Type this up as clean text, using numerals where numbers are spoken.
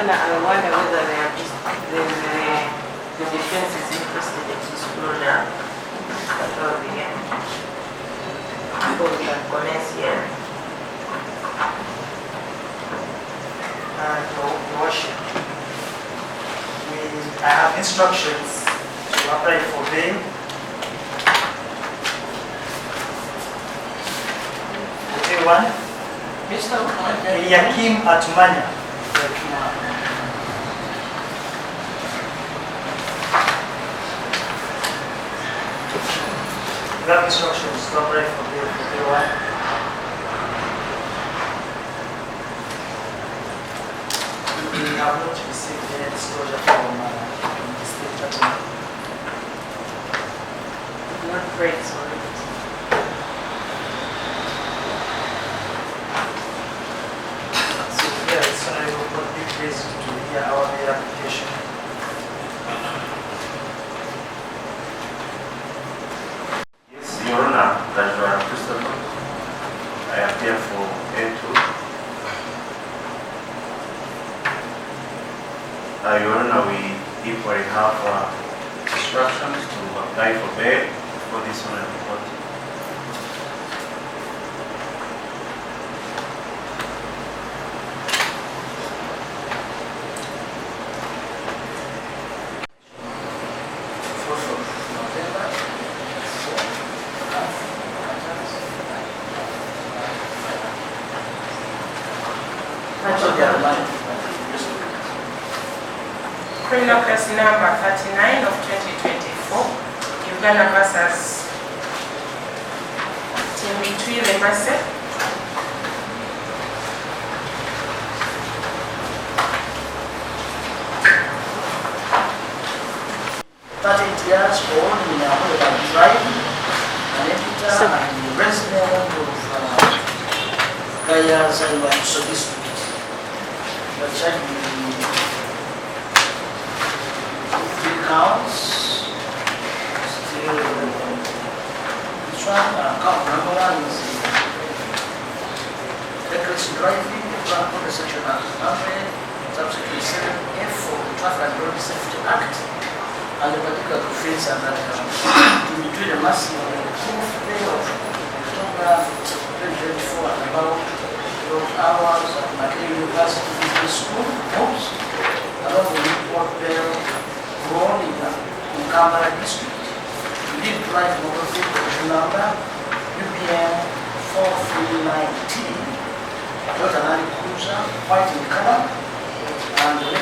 I wonder whether the defense is interested in disclosure before the end. Before we can commence here. And Your Worship, I have instructions to apply for bail. One, Yakim Atumanya. You have instructions to apply for bail for one. We have not received any disclosure from the state attorney. Not breaks on it. So I will not be pleased to hear our bail application. Yes, Your Honor, Treasurer Christopher, I appear for A2. Your Honor, we equally have instructions to apply for bail for this honorable court. Criminal case number 39 of 2024, Uganda versus Timitwile Mase. Years old in a tribe, an editor and resident of Gayas and Wakiso district. The child three counts, still this one, count number one is reckless driving, the Section Act, subsection 7F for the Traffic and Road Safety Act. And the particular offense and that between the maximum of the 4th day of October 2024 at about 12 hours at Makerere University Business School, Homes, along the Newport Bell Road in Mukambara District. We did drive motor vehicle number UPM 4319, Toyota Land Cruiser, white in color, and the